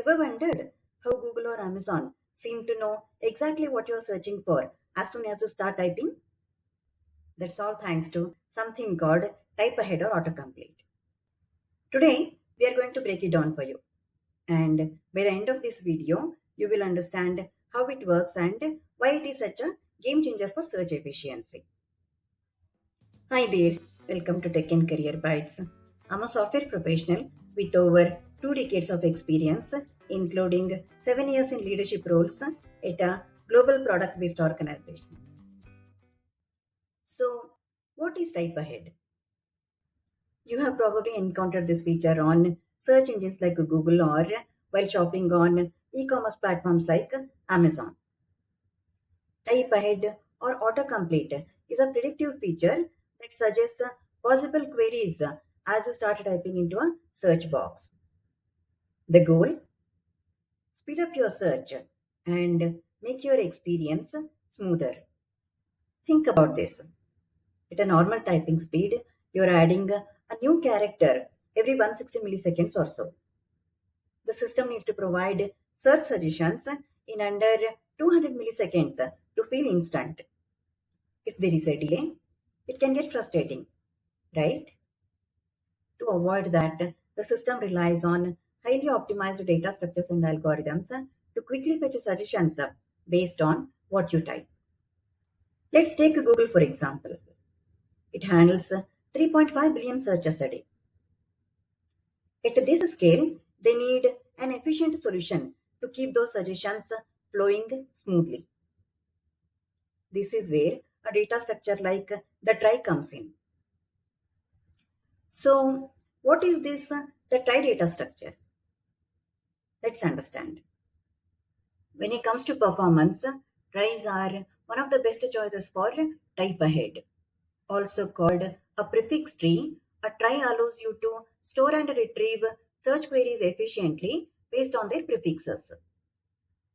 Ever wondered how Google or Amazon seem to know exactly what you're searching for as soon as you start typing? That's all thanks to something called Typeahead or autocomplete. Today, we are going to break it down for you. And by the end of this video, you will understand how it works and why it is such a game changer for search efficiency. Hi there, welcome to Tech and Career Bytes. I'm a software professional with over 2 decades of experience, including 7 years in leadership roles at a global product based organization. So, what is Type Ahead? You have probably encountered this feature on search engines like Google or while shopping on e commerce platforms like Amazon. Type ahead or autocomplete is a predictive feature that suggests possible queries as you start typing into a search box. The goal? Speed up your search and make your experience smoother. Think about this. At a normal typing speed, you're adding a new character every 160 milliseconds or so. The system needs to provide search suggestions in under 200 milliseconds to feel instant. If there is a delay, it can get frustrating, right? To avoid that, the system relies on highly optimized data structures and algorithms to quickly fetch suggestions based on what you type. Let's take Google for example. It handles 3.5 billion searches a day. At this scale, they need an efficient solution to keep those suggestions flowing smoothly. This is where a data structure like the Trie comes in. So, what is this the Trie data structure? Let's understand. When it comes to performance, Tries are one of the best choices for type ahead. Also called a prefix tree, a trie allows you to store and retrieve search queries efficiently based on their prefixes.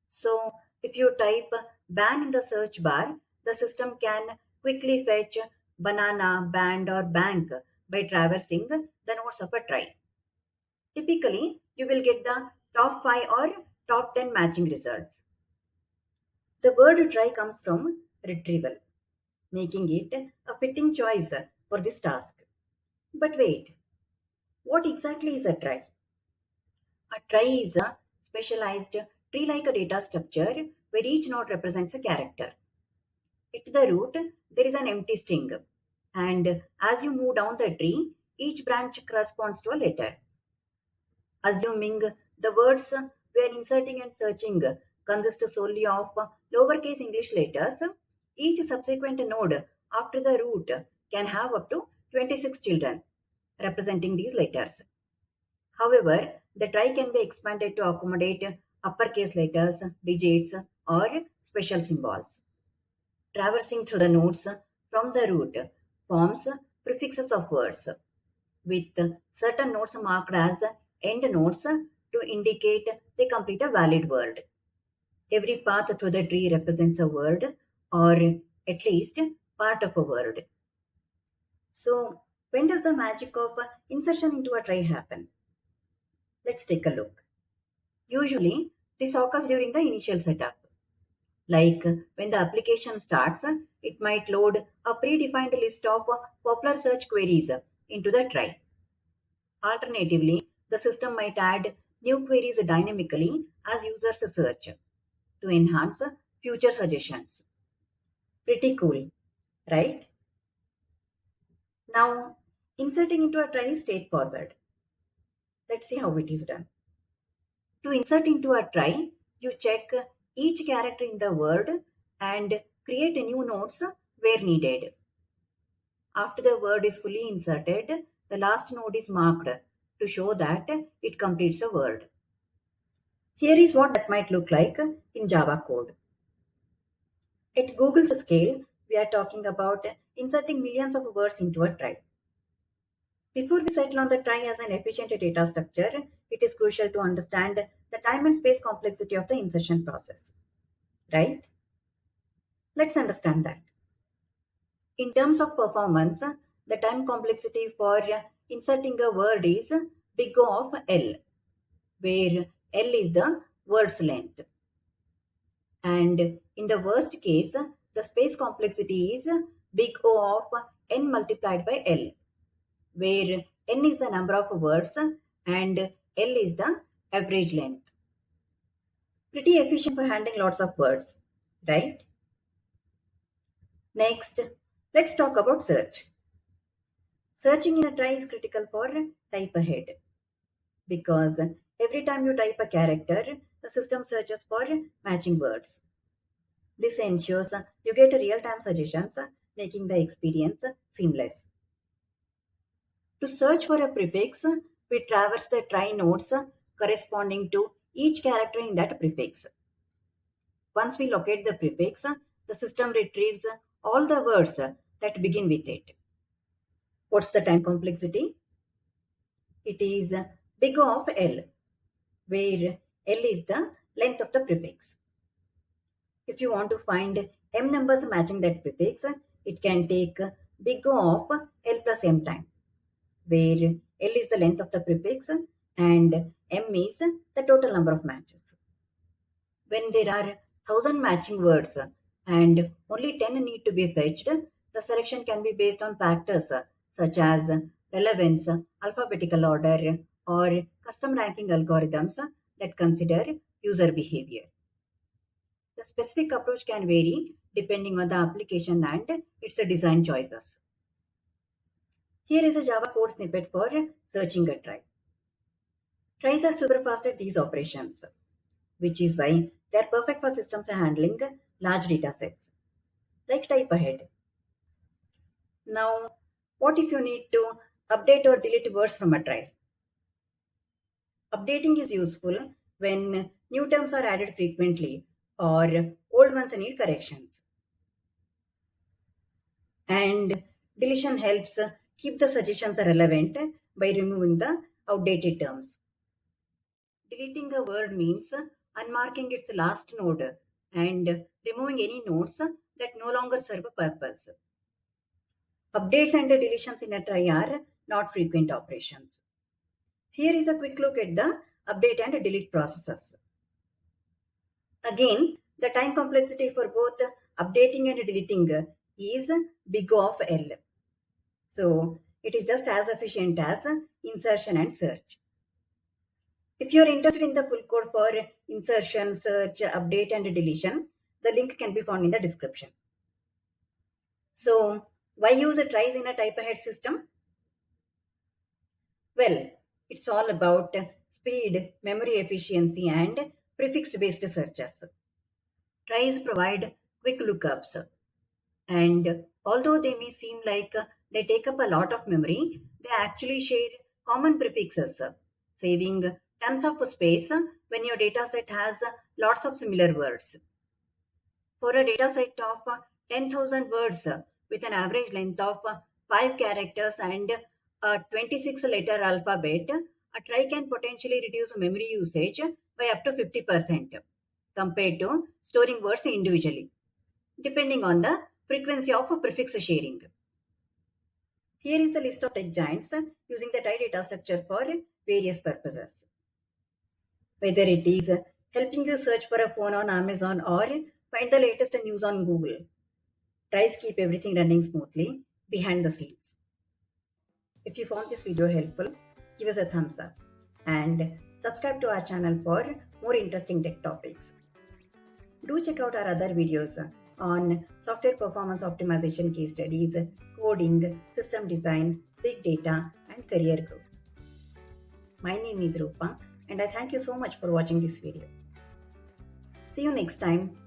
So, if you type ban in the search bar, the system can quickly fetch banana, band, or bank by traversing the nodes of a trie. Typically, you will get the top 5 or top 10 matching results. The word try comes from retrieval, making it a fitting choice for this task. But wait, what exactly is a trie? A trie is a specialized tree-like data structure where each node represents a character. At the root, there is an empty string, and as you move down the tree, each branch corresponds to a letter. Assuming the words we are inserting and searching consist solely of lowercase English letters, each subsequent node after the root can have up to 26 children representing these letters. However, the trie can be expanded to accommodate uppercase letters, digits, or special symbols. Traversing through the nodes from the root forms prefixes of words, with certain nodes marked as end nodes to indicate they complete a valid word. Every path through the tree represents a word or at least part of a word. So, when does the magic of insertion into a trie happen? Let's take a look. Usually, this occurs during the initial setup. Like when the application starts, it might load a predefined list of popular search queries into the trie. Alternatively, the system might add new queries dynamically as users search to enhance future suggestions. Pretty cool, right? Now, inserting into a trie is straightforward. Let's see how it is done. To insert into a trie, you check each character in the word and create new nodes where needed. After the word is fully inserted, the last node is marked to show that it completes a word. Here is what that might look like in Java code. At Google's scale, we are talking about inserting millions of words into a trie. Before we settle on the trie as an efficient data structure, it is crucial to understand the time and space complexity of the insertion process. Right? Let's understand that. In terms of performance, the time complexity for inserting a word is big O of L, where L is the word's length. And in the worst case, the space complexity is big O of n multiplied by L, where n is the number of words and L is the average length. Pretty efficient for handling lots of words, right? Next, let's talk about search. Searching in a trie is critical for Typeahead because every time you type a character, the system searches for matching words. This ensures you get real-time suggestions, making the experience seamless. To search for a prefix, we traverse the trie nodes corresponding to each character in that prefix. Once we locate the prefix, the system retrieves all the words that begin with it. What's the time complexity? It is big O of L, where L is the length of the prefix. If you want to find m numbers matching that prefix, it can take big O of L plus m time, where L is the length of the prefix and m is the total number of matches. When there are 1000 matching words and only 10 need to be fetched, the selection can be based on factors such as relevance, alphabetical order, or custom ranking algorithms that consider user behavior. The specific approach can vary depending on the application and its design choices. Here is a Java code snippet for searching a trie. Tries are super fast at these operations, which is why they are perfect for systems handling large data sets, like Typeahead. Now, what if you need to update or delete words from a trie? Updating is useful when new terms are added frequently or old ones need corrections. And deletion helps keep the suggestions relevant by removing the outdated terms. Deleting a word means unmarking its last node and removing any nodes that no longer serve a purpose. Updates and deletions in a trie are not frequent operations. Here is a quick look at the update and delete processes. Again, the time complexity for both updating and deleting is big O of L. So it is just as efficient as insertion and search. If you are interested in the full code for insertion, search, update, and deletion, the link can be found in the description. So, why use a tries in a Typeahead system? Well, it's all about speed, memory efficiency, and prefix-based searches. Tries provide quick lookups, and although they may seem like they take up a lot of memory, they actually share common prefixes, saving tons of space when your dataset has lots of similar words. For a dataset of 10,000 words with an average length of 5 characters and a 26-letter alphabet, a trie can potentially reduce memory usage by up to 50% compared to storing words individually, depending on the frequency of prefix sharing. Here is the list of tech giants using the trie data structure for various purposes. Whether it is helping you search for a phone on Amazon or find the latest news on Google, tries keep everything running smoothly behind the scenes. If you found this video helpful, give us a thumbs up and subscribe to our channel for more interesting tech topics. Do check out our other videos on software performance optimization case studies, coding, system design, big data, and career growth. My name is Rupa, and I thank you so much for watching this video. See you next time.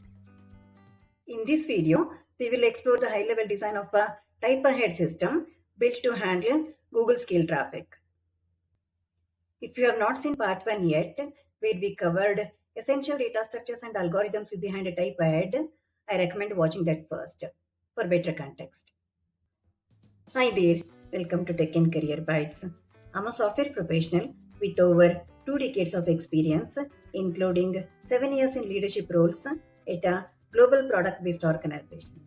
In this video, we will explore the high-level design of a Typeahead system built to handle Google scale traffic. If you have not seen part 1 yet, where we covered essential data structures and algorithms behind a Typeahead, I recommend watching that first for better context. Hi there, welcome to Tech and Career Bytes. I'm a software professional with over 2 decades of experience, including 7 years in leadership roles at a global product-based organization.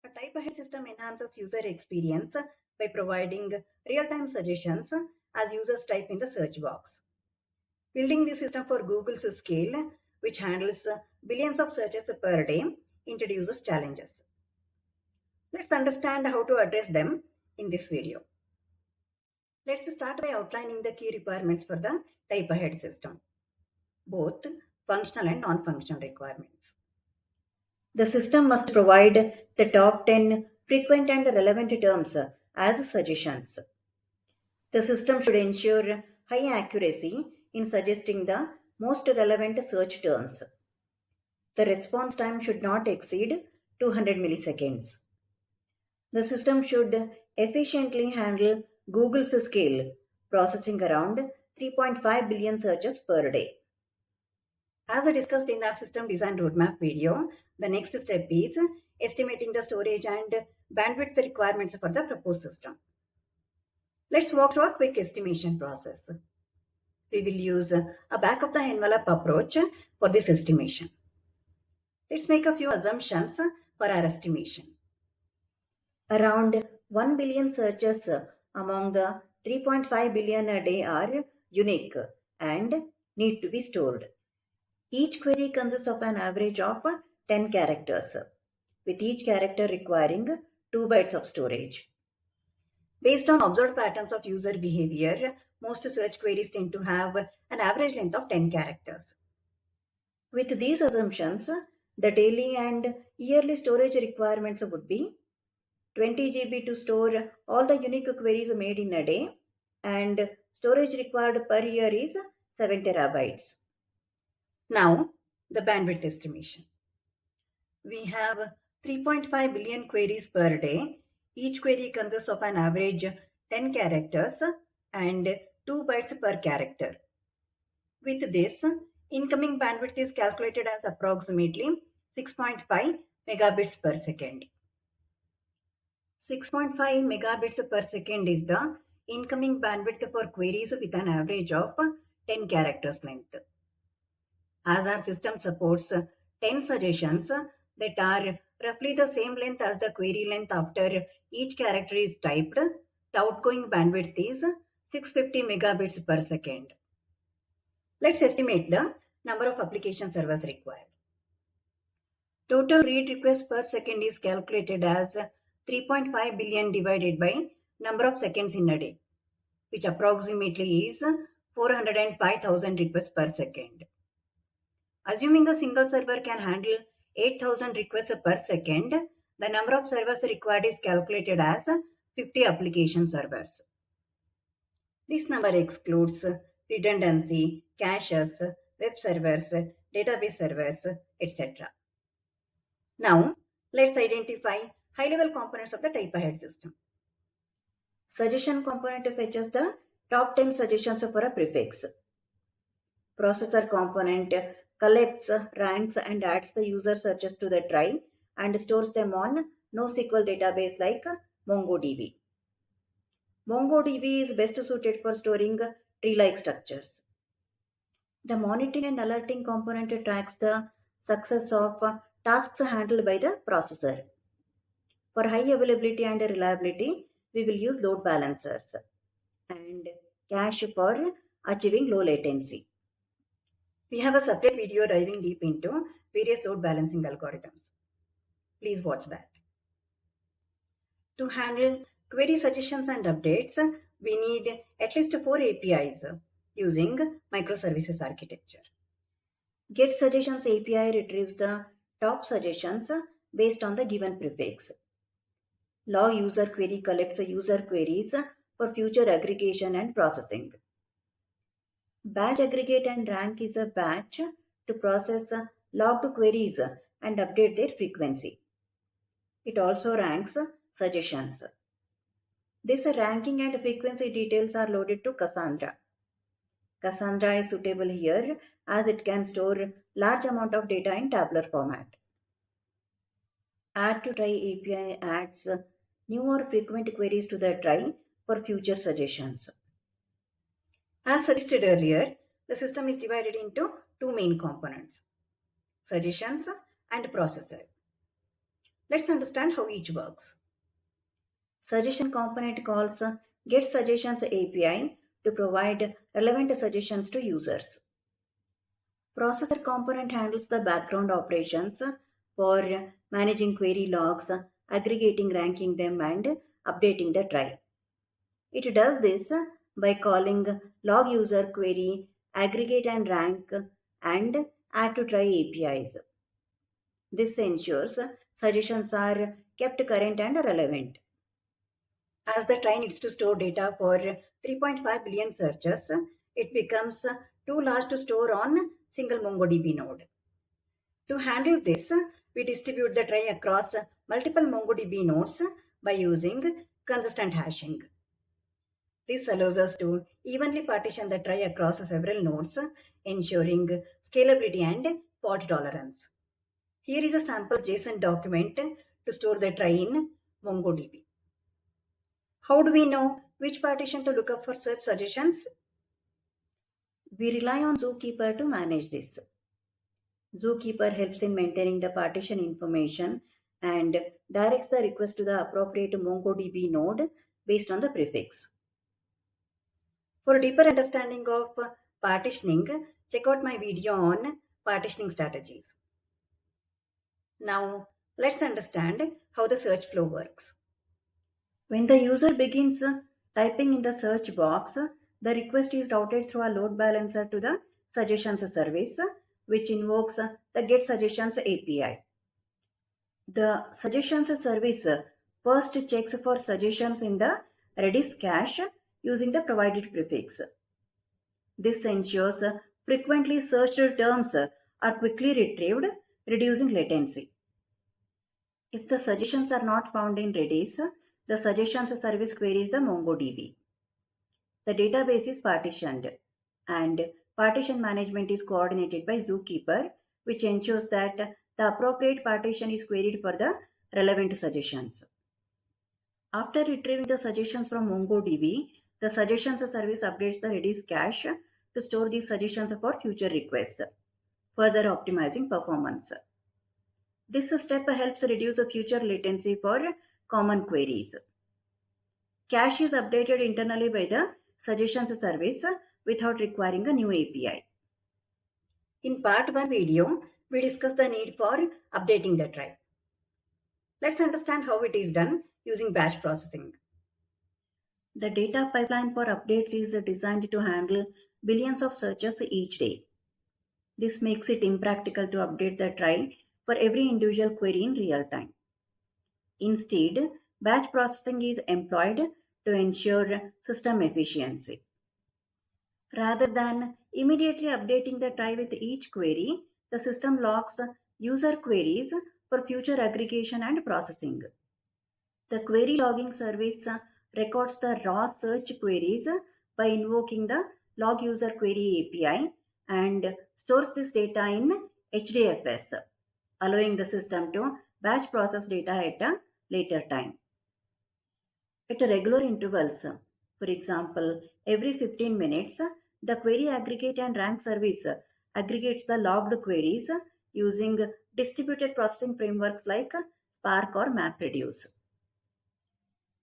A Typeahead system enhances user experience by providing real-time suggestions as users type in the search box. Building the system for Google's scale, which handles billions of searches per day, introduces challenges. Let's understand how to address them in this video. Let's start by outlining the key requirements for the Typeahead system, both functional and non-functional requirements. The system must provide the top 10 frequent and relevant terms as suggestions. The system should ensure high accuracy in suggesting the most relevant search terms. The response time should not exceed 200 milliseconds. The system should efficiently handle Google's scale, processing around 3.5 billion searches per day. As I discussed in our system design roadmap video, the next step is estimating the storage and bandwidth requirements for the proposed system. Let's walk through a quick estimation process. We will use a back of the envelope approach for this estimation. Let's make a few assumptions for our estimation. Around 1 billion searches among the 3.5 billion a day are unique and need to be stored. Each query consists of an average of 10 characters, with each character requiring 2 bytes of storage. Based on observed patterns of user behavior, most search queries tend to have an average length of 10 characters. With these assumptions, the daily and yearly storage requirements would be 20 GB to store all the unique queries made in a day, and storage required per year is 7 terabytes. Now, the bandwidth estimation. We have 3.5 billion queries per day. Each query consists of an average 10 characters and 2 bytes per character. With this, incoming bandwidth is calculated as approximately 6.5 megabits per second. 6.5 megabits per second is the incoming bandwidth for queries with an average of 10 characters length. As our system supports 10 suggestions that are roughly the same length as the query length after each character is typed, the outgoing bandwidth is 650 megabits per second. Let's estimate the number of application servers required. Total read requests per second is calculated as 3.5 billion divided by number of seconds in a day, which approximately is 405,000 requests per second. Assuming a single server can handle 8,000 requests per second, the number of servers required is calculated as 50 application servers. This number excludes redundancy, caches, web servers, database servers, etc. Now, let's identify high-level components of the Typeahead system. Suggestion component fetches the top 10 suggestions for a prefix. Processor component collects, ranks, and adds the user searches to the Trie and stores them on NoSQL database like MongoDB. MongoDB is best suited for storing tree-like structures. The monitoring and alerting component tracks the success of tasks handled by the processor. For high availability and reliability, we will use load balancers and cache for achieving low latency. We have a separate video diving deep into various load balancing algorithms. Please watch that. To handle query suggestions and updates, we need at least 4 APIs using microservices architecture. Get Suggestions API retrieves the top suggestions based on the given prefix. Log User Query collects user queries for future aggregation and processing. Batch Aggregate and Rank is a batch to process logged queries and update their frequency. It also ranks suggestions. This ranking and frequency details are loaded to Cassandra. Cassandra is suitable here as it can store large amount of data in tabular format. Add to Trie API adds new or frequent queries to the Trie for future suggestions. As suggested earlier, the system is divided into two main components, suggestions and processor. Let's understand how each works. Suggestion component calls Get Suggestions API to provide relevant suggestions to users. Processor component handles the background operations for managing query logs, aggregating, ranking them, and updating the trie. It does this by calling log user query, aggregate and rank, and add to trie APIs. This ensures suggestions are kept current and relevant. As the trie needs to store data for 3.5 billion searches, it becomes too large to store on single MongoDB node. To handle this, we distribute the trie across multiple MongoDB nodes by using consistent hashing. This allows us to evenly partition the trie across several nodes, ensuring scalability and fault tolerance. Here is a sample JSON document to store the trie in MongoDB. How do we know which partition to look up for search suggestions? We rely on Zookeeper to manage this. Zookeeper helps in maintaining the partition information and directs the request to the appropriate MongoDB node based on the prefix. For a deeper understanding of partitioning, check out my video on partitioning strategies. Now, let's understand how the search flow works. When the user begins typing in the search box, the request is routed through a load balancer to the suggestions service, which invokes the get suggestions API. The suggestions service first checks for suggestions in the Redis cache using the provided prefix. This ensures frequently searched terms are quickly retrieved, reducing latency. If the suggestions are not found in Redis, the suggestions service queries the MongoDB. The database is partitioned, and partition management is coordinated by Zookeeper, which ensures that the appropriate partition is queried for the relevant suggestions. After retrieving the suggestions from MongoDB, the suggestions service updates the Redis cache to store these suggestions for future requests, further optimizing performance. This step helps reduce the future latency for common queries. Cache is updated internally by the suggestions service without requiring a new API. In part 1 video, we discussed the need for updating the trie. Let's understand how it is done using batch processing. The data pipeline for updates is designed to handle billions of searches each day. This makes it impractical to update the trie for every individual query in real time. Instead, batch processing is employed to ensure system efficiency. Rather than immediately updating the trie with each query, the system logs user queries for future aggregation and processing. The query logging service records the raw search queries by invoking the log user query API and stores this data in HDFS, allowing the system to batch process data at a later time. At regular intervals, for example, every 15 minutes, the query aggregate and rank service aggregates the logged queries using distributed processing frameworks like Spark or MapReduce.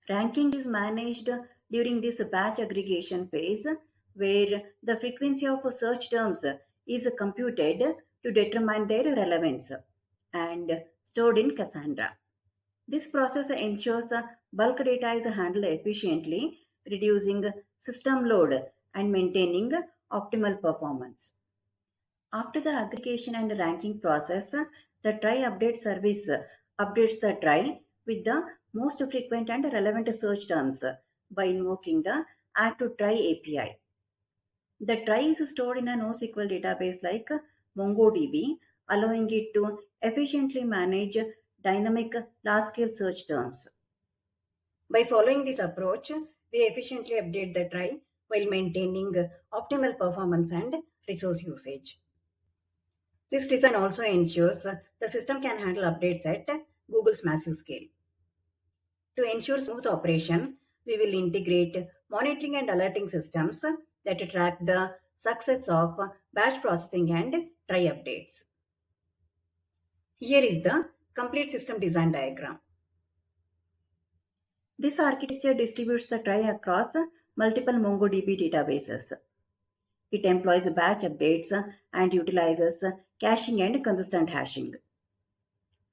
Ranking is managed during this batch aggregation phase, where the frequency of search terms is computed to determine their relevance and stored in Cassandra. This process ensures bulk data is handled efficiently, reducing system load and maintaining optimal performance. After the aggregation and ranking process, the trie update service updates the trie with the most frequent and relevant search terms by invoking the add to trie API. The trie is stored in a NoSQL database like MongoDB, allowing it to efficiently manage dynamic large-scale search terms. By following this approach, we efficiently update the trie while maintaining optimal performance and resource usage. This design also ensures the system can handle updates at Google's massive scale. To ensure smooth operation, we will integrate monitoring and alerting systems that track the success of batch processing and trie updates. Here is the complete system design diagram. This architecture distributes the trie across multiple MongoDB databases. It employs batch updates and utilizes caching and consistent hashing.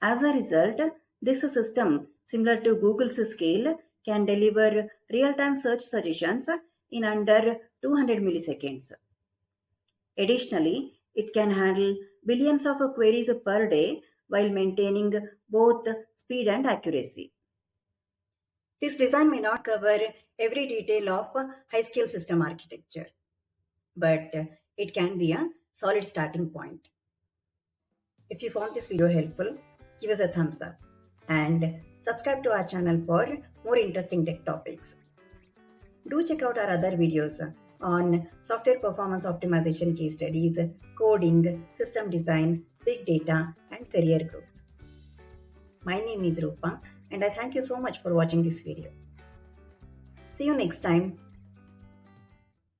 As a result, this system, similar to Google's Scale, can deliver real-time search suggestions in under 200 milliseconds. Additionally, it can handle billions of queries per day while maintaining both speed and accuracy. This design may not cover every detail of high-scale system architecture, but it can be a solid starting point. If you found this video helpful, give us a thumbs up and subscribe to our channel for more interesting tech topics. Do check out our other videos on software performance optimization case studies, coding, system design, big data, and career growth. My name is Rupa, and I thank you so much for watching this video. See you next time.